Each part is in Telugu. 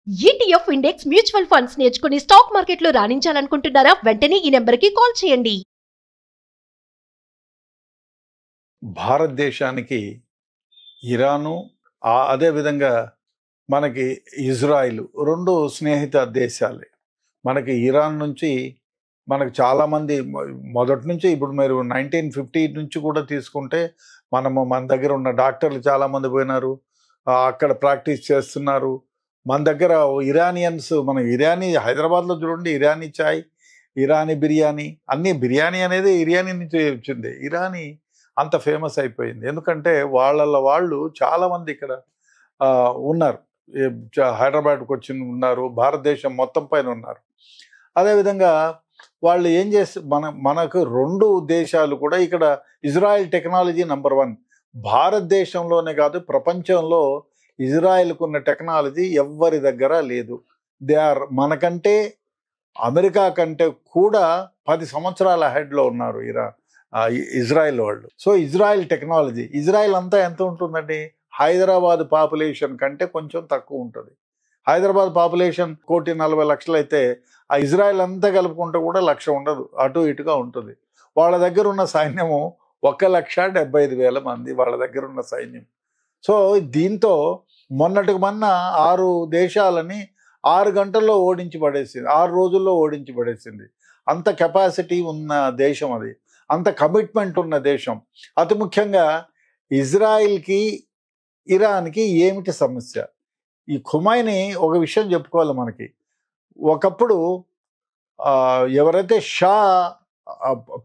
ETF ఇండెక్స్ మ్యూచువల్ ఫండ్స్ నేర్చుకుని స్టాక్ మార్కెట్లో రాణించాలనుకుంటున్నారా? వెంటనే ఈ నెంబర్కి కాల్ చేయండి. భారతదేశానికి ఇరాను అదేవిధంగా మనకి ఇజ్రాయిల్ రెండు స్నేహిత దేశాలే. మనకి ఇరాన్ నుంచి మనకు చాలామంది మొదటి నుంచి ఇప్పుడు మీరు 1950 నుంచి కూడా తీసుకుంటే మన దగ్గర ఉన్న డాక్టర్లు చాలామంది పోయినారు, అక్కడ ప్రాక్టీస్ చేస్తున్నారు. మన దగ్గర ఇరానియన్స్, మన ఇరానీ హైదరాబాద్లో చూడండి, ఇరానీ చాయ్, ఇరానీ బిర్యానీ, అన్నీ బిర్యానీ అనేది ఇరానీ నుంచి వచ్చింది. ఇరానీ అంత ఫేమస్ అయిపోయింది ఎందుకంటే వాళ్ళు చాలామంది ఇక్కడ ఉన్నారు. హైదరాబాద్కి వచ్చి ఉన్నారు, భారతదేశం మొత్తం పైన ఉన్నారు. అదేవిధంగా వాళ్ళు ఏం చేస్తే మనకు రెండు దేశాలు కూడా ఇక్కడ ఇజ్రాయెల్ టెక్నాలజీ నంబర్ 1. భారతదేశంలోనే కాదు, ప్రపంచంలో ఇజ్రాయెల్కు ఉన్న టెక్నాలజీ ఎవ్వరి దగ్గర లేదు. మనకంటే అమెరికా కంటే కూడా 10 సంవత్సరాల హెడ్లో ఉన్నారు ఇజ్రాయెల్ వాళ్ళు. సో ఇజ్రాయెల్ టెక్నాలజీ, ఇజ్రాయెల్ అంతా ఎంత ఉంటుందండి? హైదరాబాద్ పాపులేషన్ కంటే కొంచెం తక్కువ ఉంటుంది. హైదరాబాద్ పాపులేషన్ 1,40,00,000 అయితే ఆ ఇజ్రాయెల్ అంతా కలుపుకుంటే కూడా 1,00,000 ఉండదు, అటు ఇటుగా ఉంటుంది. వాళ్ళ దగ్గర ఉన్న సైన్యము 1,75,000 మంది వాళ్ళ దగ్గర ఉన్న సైన్యం. సో దీంతో మొన్నటికి మొన్న 6 దేశాలని 6 గంటల్లో ఓడించి పడేసింది, 6 రోజుల్లో ఓడించి పడేసింది. అంత కెపాసిటీ ఉన్న దేశం అది, అంత కమిట్మెంట్ ఉన్న దేశం. అతి ముఖ్యంగా ఇజ్రాయిల్కి ఇరాన్కి ఏమిటి సమస్య? ఈ ఖుమైనీ ఒక విషయం చెప్పుకోవాలి మనకి. ఒకప్పుడు ఎవరైతే షా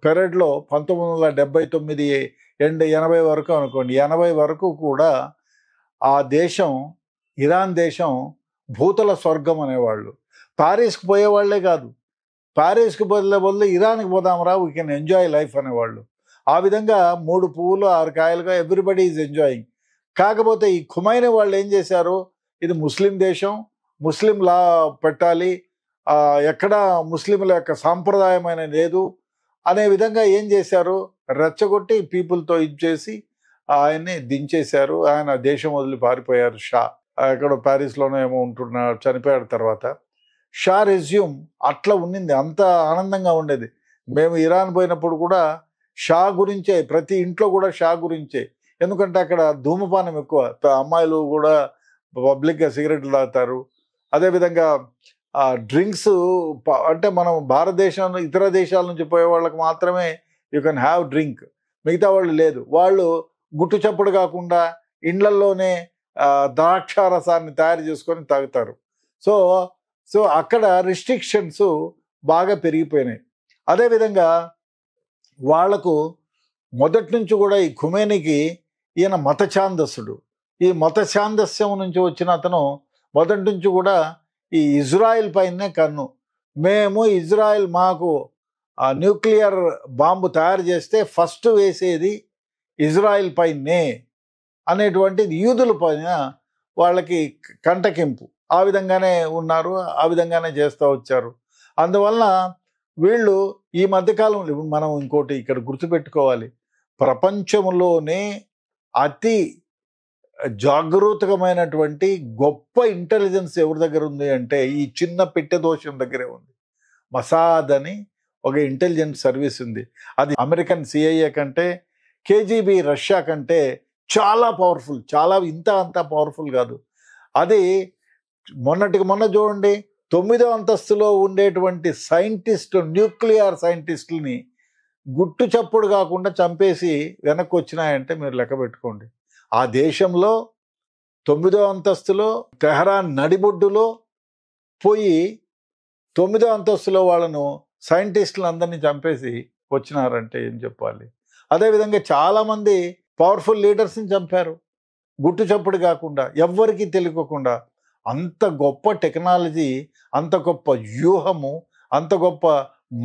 పెరేడ్లో 1979 ఎండ్ 80 వరకు అనుకోండి, 80 వరకు కూడా ఆ దేశం, ఇరాన్ దేశం భూతల స్వర్గం అనేవాళ్ళు. ప్యారిస్కి పోయేవాళ్లే కాదు, ప్యారిస్కి బదులు ఇరాన్కి పోదామరా, వీ కెన్ ఎంజాయ్ లైఫ్ అనేవాళ్ళు. ఆ విధంగా 3 పువ్వులు 6 కాయలుగా ఎవ్రీబడి ఈజ్ ఎంజాయింగ్. కాకపోతే ఈ ఖుమైనీ వాళ్ళు ఏం చేశారు? ఇది ముస్లిం దేశం, ముస్లిం లా పెట్టాలి, ఎక్కడ ముస్లింల యొక్క సాంప్రదాయమైన లేదు అనే విధంగా ఏం చేశారు? రెచ్చగొట్టి పీపుల్తో ఇచ్చేసి ఆయన్ని దించేశారు. ఆయన దేశం వదిలి పారిపోయారు. షా ఎక్కడో ప్యారిస్లోనే ఏమో ఉంటున్నారు, చనిపోయాడు. తర్వాత షా రెజ్యూమ్ అట్లా ఉన్నింది, అంత ఆనందంగా ఉండేది. మేము ఇరాన్ పోయినప్పుడు కూడా షా గురించే, ప్రతి ఇంట్లో కూడా షా గురించే. ఎందుకంటే అక్కడ ధూమపానం ఎక్కువ, అమ్మాయిలు కూడా పబ్లిక్గా సిగరెట్లు తాగుతారు. అదేవిధంగా డ్రింక్స్ అంటే మనం భారతదేశం ఇతర దేశాల నుంచి పోయే వాళ్ళకి మాత్రమే యూ కెన్ హ్యావ్ డ్రింక్, మిగతా వాళ్ళు లేదు. వాళ్ళు గుట్టు చప్పుడు కాకుండా ఇండ్లల్లోనే ద్రాక్షారసాన్ని తయారు చేసుకొని తాగుతారు. సో అక్కడ రిస్ట్రిక్షన్స్ బాగా పెరిగిపోయినాయి. అదేవిధంగా వాళ్లకు మొదటి నుంచి కూడా ఈ ఖుమైనీకి ఈయన మత ఛాందస్సుడు. ఈ మత ఛాందస్యం నుంచి వచ్చిన అతను మొదటి నుంచి కూడా ఈ ఇజ్రాయిల్ పైనే కన్ను. మేము ఇజ్రాయిల్, మాకు న్యూక్లియర్ బాంబు తయారు చేస్తే ఫస్ట్ వేసేది ఇజ్రాయిల్ పైనే అనేటువంటిది యూదుల పైన వాళ్ళకి కంటకింపు. ఆ విధంగానే ఉన్నారు, ఆ విధంగానే చేస్తూ వచ్చారు. అందువలన వీళ్ళు ఈ మధ్యకాలంలో మనం ఇంకోటి ఇక్కడ గుర్తుపెట్టుకోవాలి, ప్రపంచంలోనే అతి జాగరూకమైనటువంటి గొప్ప ఇంటెలిజెన్స్ ఎవరి దగ్గర ఉంది అంటే ఈ చిన్న పెట్టె దోషం దగ్గరే ఉంది. మసాద్ అని ఒక ఇంటెలిజెన్స్ సర్వీస్ ఉంది. అది అమెరికన్ CIA కంటే, KGB రష్యా కంటే చాలా పవర్ఫుల్, చాలా అంత పవర్ఫుల్ కాదు. అది మొన్నటికి మొన్న చూడండి, 9వ అంతస్తులో ఉండేటువంటి న్యూక్లియర్ సైంటిస్టులని గుట్టు చప్పుడు కాకుండా చంపేసి వెనక్కి వచ్చినాయంటే మీరు లెక్క పెట్టుకోండి. ఆ దేశంలో 9వ అంతస్తులో తెహరాన్ నడిబొడ్డులో పోయి 9వ అంతస్తులో వాళ్ళను సైంటిస్టులు అందరినీ చంపేసి వచ్చినారంటే ఏం చెప్పాలి? అదేవిధంగా చాలామంది పవర్ఫుల్ లీడర్స్ని చంపారు గుట్టు చప్పుడు కాకుండా, ఎవ్వరికీ తెలియకుండా. అంత గొప్ప టెక్నాలజీ, అంత గొప్ప వ్యూహము, అంత గొప్ప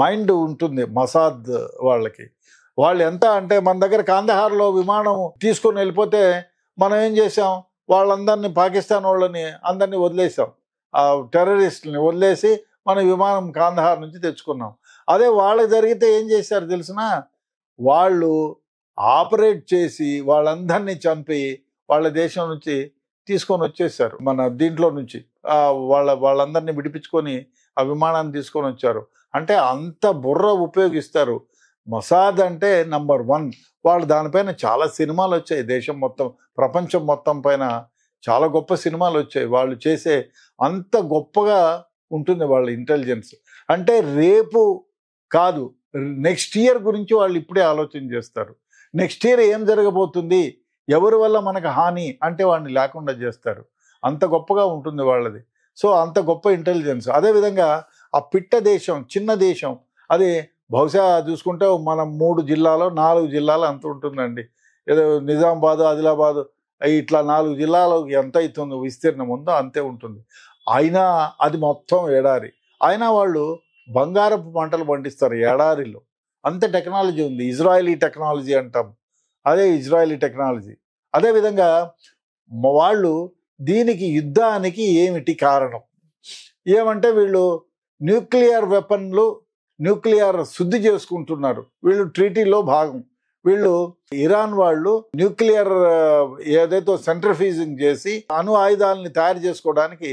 మైండ్ ఉంటుంది మసాద్ వాళ్ళకి. వాళ్ళు ఎంత అంటే, మన దగ్గర కాందహార్లో విమానం తీసుకొని వెళ్ళిపోతే మనం ఏం చేసాం? వాళ్ళందరినీ, పాకిస్తాన్ వాళ్ళని అందరినీ వదిలేసాం, ఆ టెర్రరిస్టులని వదిలేసి మన విమానం కాందహార్ నుంచి తెచ్చుకున్నాం. అదే వాళ్ళకి జరిగితే ఏం చేశారు తెలిసిన? వాళ్ళు ఆపరేట్ చేసి వాళ్ళందరినీ చంపి వాళ్ళ దేశం నుంచి తీసుకొని వచ్చేసారు మన దీంట్లో నుంచి. వాళ్ళందరినీ విడిపించుకొని ఆ విమానాన్ని తీసుకొని వచ్చారు. అంటే అంత బుర్ర ఉపయోగిస్తారు. మొసాద్ అంటే నంబర్ 1. వాళ్ళు దానిపైన చాలా సినిమాలు వచ్చాయి. దేశం మొత్తం, ప్రపంచం మొత్తం పైన చాలా గొప్ప సినిమాలు వచ్చాయి. వాళ్ళు చేసే అంత గొప్పగా ఉంటుంది వాళ్ళ ఇంటెలిజెన్స్. అంటే రేపు కాదు, నెక్స్ట్ ఇయర్ గురించి వాళ్ళు ఇప్పుడే ఆలోచన చేస్తారు. నెక్స్ట్ ఇయర్ ఏం జరగబోతుంది, ఎవరి వల్ల మనకు హాని అంటే వాడిని లేకుండా చేస్తారు. అంత గొప్పగా ఉంటుంది వాళ్ళది. సో అంత గొప్ప ఇంటెలిజెన్స్. అదేవిధంగా ఆ పిట్ట దేశం, చిన్న దేశం, అది బహుశా చూసుకుంటే మనం 3 జిల్లాలో 4 జిల్లాలు అంత ఉంటుందండి. ఏదో నిజామాబాద్, ఆదిలాబాద్ ఇట్లా 4 జిల్లాలు ఎంత అవుతుందో విస్తీర్ణం ఉందో అంతే ఉంటుంది. అయినా అది మొత్తం ఎడారి. అయినా వాళ్ళు బంగారపు పంటలు పండిస్తారు ఎడారిలో. అంత టెక్నాలజీ ఉంది. ఇజ్రాయలీ టెక్నాలజీ అంటాం, అదే ఇజ్రాయలీ టెక్నాలజీ. అదేవిధంగా వాళ్ళు దీనికి యుద్ధానికి ఏమిటి కారణం ఏమంటే, వీళ్ళు న్యూక్లియర్ వెపన్లు, న్యూక్లియర్ శుద్ధి చేసుకుంటున్నారు. వీళ్ళు ట్రీటీలో భాగం. వీళ్ళు ఇరాన్ వాళ్ళు న్యూక్లియర్ ఏదైతే సెంట్రిఫ్యూజింగ్ చేసి అణు ఆయుధాలని తయారు చేసుకోవడానికి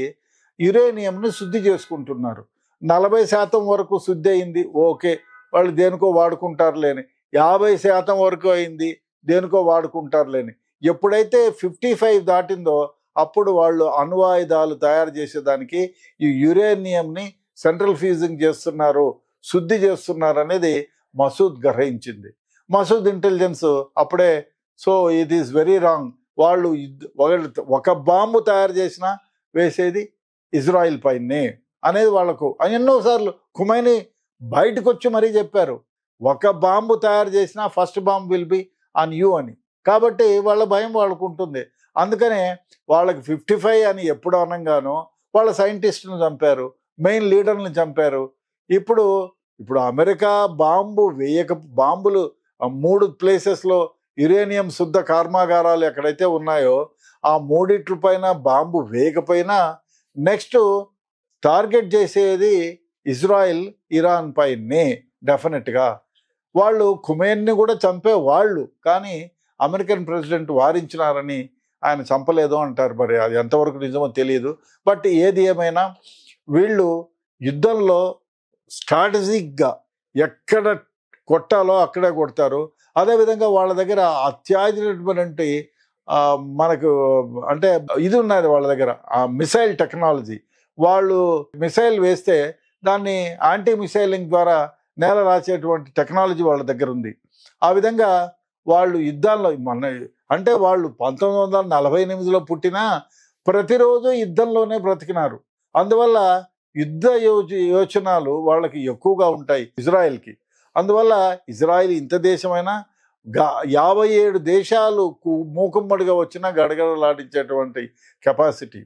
యురేనియంని శుద్ధి చేసుకుంటున్నారు. 40% వరకు శుద్ధి అయింది, ఓకే, వాళ్ళు దేనికో వాడుకుంటారులేని. 50% వరకు అయింది, దేనికో వాడుకుంటారులేని. ఎప్పుడైతే 55 దాటిందో అప్పుడు వాళ్ళు అణు ఆయుధాలు తయారు చేసేదానికి ఈ యురేనియంని సెంట్రల్ ఫ్యూజింగ్ చేస్తున్నారు, శుద్ధి చేస్తున్నారు అనేది మసూద్ గ్రహించింది. మసూద్ ఇంటెలిజెన్స్ అప్పుడే, so it is very wrong. వాళ్ళు ఒక బాంబు తయారు చేసినా వేసేది ఇజ్రాయిల్ పైనే అనేది వాళ్ళకు ఎన్నోసార్లు ఖుమైనీ బయటకు వచ్చి మరీ చెప్పారు, ఒక బాంబు తయారు చేసినా first bomb will be on you అని. కాబట్టి వాళ్ళ భయం వాళ్ళకు ఉంటుంది. అందుకనే వాళ్ళకి 55 అని ఎప్పుడు అనగానో వాళ్ళ సైంటిస్టులను చంపారు, మెయిన్ లీడర్ని చంపారు. ఇప్పుడు అమెరికా బాంబులు 3 ప్లేసెస్లో యురేనియం శుద్ధ కర్మాగారాలు ఎక్కడైతే ఉన్నాయో ఆ 3 పైన బాంబు వేయకపోయినా నెక్స్ట్ టార్గెట్ చేసేది ఇజ్రాయిల్, ఇరాన్ పైనే డెఫినెట్గా. వాళ్ళు ఖుమైనీని కూడా చంపేవాళ్ళు, కానీ అమెరికన్ ప్రెసిడెంట్ వారించినారని ఆయన చంపలేదు అంటారు. మరి అది ఎంతవరకు నిజమో తెలియదు. బట్ ఏది ఏమైనా వీళ్ళు యుద్ధంలో స్ట్రాటజిక్గా ఎక్కడ కొట్టాలో అక్కడే కొడతారు. అదేవిధంగా వాళ్ళ దగ్గర అత్యాధునికమైనటువంటి మనకు అంటే ఇది ఉన్నది వాళ్ళ దగ్గర, ఆ మిసైల్ టెక్నాలజీ. వాళ్ళు మిసైల్ వేస్తే దాన్ని యాంటీ మిసైలింగ్ ద్వారా నేల రాసేటువంటి టెక్నాలజీ వాళ్ళ దగ్గర ఉంది. ఆ విధంగా వాళ్ళు యుద్ధాల్లో అంటే వాళ్ళు 1948లో పుట్టినా ప్రతిరోజు యుద్ధంలోనే బ్రతికినారు. అందువల్ల యుద్ధ యోచనాలు వాళ్ళకి ఎక్కువగా ఉంటాయి ఇజ్రాయెల్కి. అందువల్ల ఇజ్రాయెల్ ఇంత దేశమైనా 57 దేశాలు మూకుమ్మడిగా వచ్చినా గడగడలాడించేటువంటి కెపాసిటీ.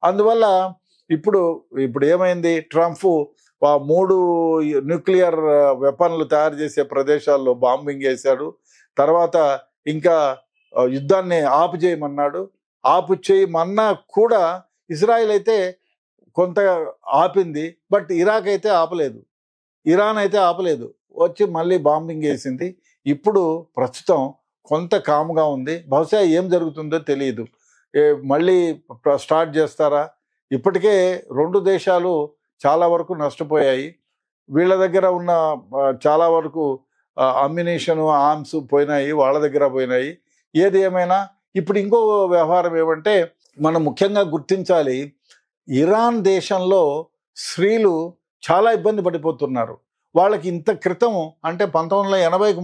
అందువల్ల ఇప్పుడు ఏమైంది, ట్రంప్ 3 న్యూక్లియర్ వెపన్లు తయారు చేసే ప్రదేశాల్లో బాంబింగ్ వేశాడు. తర్వాత ఇంకా యుద్ధాన్ని ఆపు చేయమన్నాడు. ఆపు చేయమన్నా కూడా ఇజ్రాయెల్ అయితే కొంత ఆపింది, బట్ ఇరాక్ అయితే ఆపలేదు, ఇరాన్ అయితే ఆపలేదు, వచ్చి మళ్ళీ బాంబింగ్ వేసింది. ఇప్పుడు ప్రస్తుతం కొంత కామ్గా ఉంది. బహుశా ఏం జరుగుతుందో తెలియదు, మళ్ళీ స్టార్ట్ చేస్తారా? ఇప్పటికే 2 దేశాలు చాలా వరకు నష్టపోయాయి. వీళ్ళ దగ్గర ఉన్న చాలా వరకు అమ్యునిషన్, ఆర్మ్స్ పోయినాయి, వాళ్ళ దగ్గర పోయినాయి. ఏది ఏమైనా ఇప్పుడు ఇంకో వ్యవహారం ఏమంటే, మనం ముఖ్యంగా గుర్తించాలి, ఇరాన్ దేశంలో స్త్రీలు చాలా ఇబ్బంది పడిపోతున్నారు. వాళ్ళకి ఇంత క్రితం అంటే 1980కు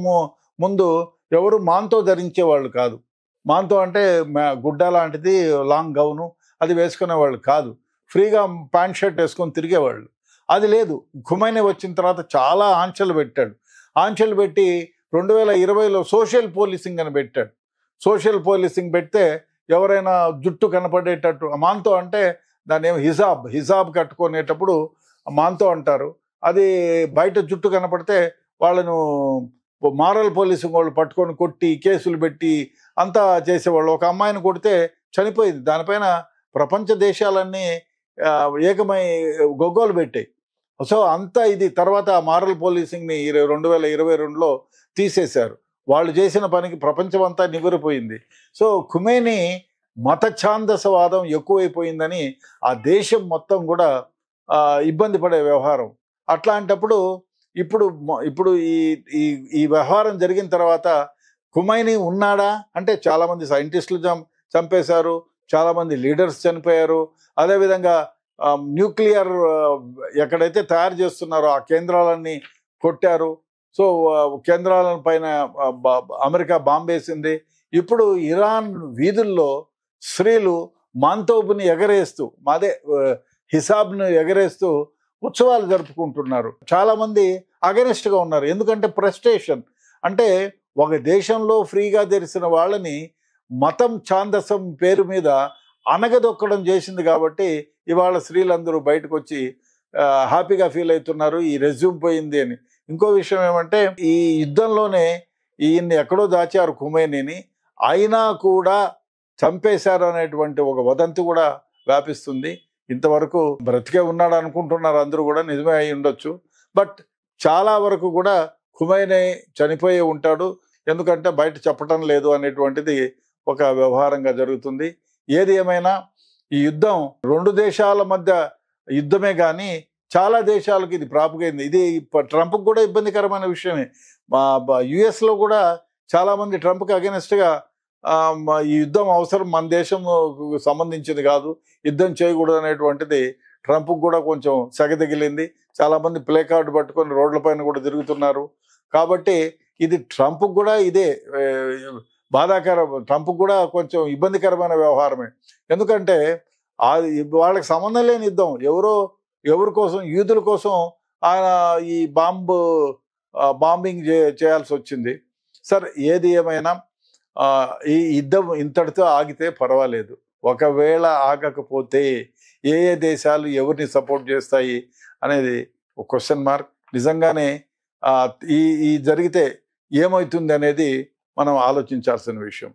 ముందు ఎవరు మాంతో ధరించేవాళ్ళు కాదు. మాంతో అంటే గుడ్డ లాంటిది, లాంగ్ గౌను, అది వేసుకునేవాళ్ళు కాదు. ఫ్రీగా ప్యాంట్ షర్ట్ వేసుకొని తిరిగేవాళ్ళు. అది లేదు. ఖుమైనీ వచ్చిన తర్వాత చాలా ఆంక్షలు పెట్టాడు. ఆంక్షలు పెట్టి 2020లో సోషల్ పోలీసింగ్ అని పెట్టాడు. సోషల్ పోలీసింగ్ పెడితే ఎవరైనా జుట్టు కనపడేటట్టు, మాంతో అంటే దాన్ని ఏమో హిజాబ్ కట్టుకునేటప్పుడు మాంతో అంటారు. అది బయట జుట్టు కనపడితే వాళ్ళను మారల్ పోలీసింగ్ వాళ్ళు పట్టుకొని కొట్టి కేసులు పెట్టి అంతా చేసేవాళ్ళు. ఒక అమ్మాయిని కొడితే చనిపోయింది. దానిపైన ప్రపంచ దేశాలన్నీ ఏకమై గొగ్గోలు పెట్టాయి. సో అంతా ఇది. తర్వాత మారల్ పోలీసింగ్ని 2022లో తీసేశారు. వాళ్ళు చేసిన పనికి ప్రపంచం అంతా నివ్వెరపోయింది. సో ఖుమైనీ మత ఛాందసవాదం ఎక్కువైపోయిందని ఆ దేశం మొత్తం కూడా ఇబ్బంది పడే వ్యవహారం. అట్లాంటప్పుడు ఇప్పుడు ఈ ఈ ఈ వ్యవహారం జరిగిన తర్వాత ఖుమైనీ ఉన్నాడా అంటే చాలామంది సైంటిస్టులు చంపేశారు, చాలామంది లీడర్స్ చనిపోయారు. అదేవిధంగా న్యూక్లియర్ ఎక్కడైతే తయారు చేస్తున్నారో ఆ కేంద్రాలన్నీ కొట్టారు. సో కేంద్రాల పైన అమెరికా బాంబేసింది. ఇప్పుడు ఇరాన్ వీధుల్లో స్త్రీలు మాంతోబుని ఎగరేస్తూ హిసాబ్ను ఎగరేస్తూ ఉత్సవాలు జరుపుకుంటున్నారు. చాలామంది అగెనిస్ట్గా ఉన్నారు. ఎందుకంటే ఫ్రస్ట్రేషన్ అంటే ఒక దేశంలో ఫ్రీగా తెరిచిన వాళ్ళని మతం ఛాందసం పేరు మీద అనగదొక్కడం చేసింది కాబట్టి ఇవాళ స్త్రీలందరూ బయటకు వచ్చి హ్యాపీగా ఫీల్ అవుతున్నారు, ఈ రెజ్యూమ్ పోయింది అని. ఇంకో విషయం ఏమంటే ఈ యుద్ధంలోనే ఈయన్ని ఎక్కడో దాచారు ఖుమైనీని, అయినా కూడా చంపేశారు అనేటువంటి ఒక వదంతి కూడా వ్యాపిస్తుంది. ఇంతవరకు బ్రతికే ఉన్నాడు అనుకుంటున్నారు అందరూ కూడా, నిజమే అయి ఉండొచ్చు. బట్ చాలా వరకు కూడా ఖుమైనీ చనిపోయి ఉంటాడు, ఎందుకంటే బయట చెప్పటం లేదు అనేటువంటిది ఒక వ్యవహారంగా జరుగుతుంది. ఏది ఏమైనా ఈ యుద్ధం రెండు దేశాల మధ్య యుద్ధమే కానీ చాలా దేశాలకు ఇది ప్రాపగైంది. ఇది ట్రంప్కి కూడా ఇబ్బందికరమైన విషయమే. యుఎస్లో కూడా చాలామంది ట్రంప్కి అగెనిస్ట్గా ఈ యుద్ధం అవసరం, మన దేశం సంబంధించింది కాదు, యుద్ధం చేయకూడదు అనేటువంటిది ట్రంప్కి కూడా కొంచెం సెగదిగిలింది. చాలామంది ప్లే కార్డు పట్టుకొని రోడ్లపైన కూడా తిరుగుతున్నారు. కాబట్టి ఇది ట్రంప్కి కూడా ఇదే ట్రంప్కి కూడా కొంచెం ఇబ్బందికరమైన వ్యవహారమే. ఎందుకంటే వాళ్ళకి సంబంధం లేని యుద్ధం, ఎవరి కోసం, యూదుల కోసం ఆయన ఈ బాంబింగ్ చేయాల్సి వచ్చింది. సరే, ఏది ఏమైనా ఈ యుద్ధం ఇంతటితో ఆగితే పర్వాలేదు. ఒకవేళ ఆగకపోతే ఏ దేశాలు ఎవరిని సపోర్ట్ చేస్తాయి అనేది ఒక క్వశ్చన్ మార్క్. నిజంగానే ఈ జరిగితే ఏమవుతుంది అనేది మనం ఆలోచించాల్సిన విషయం.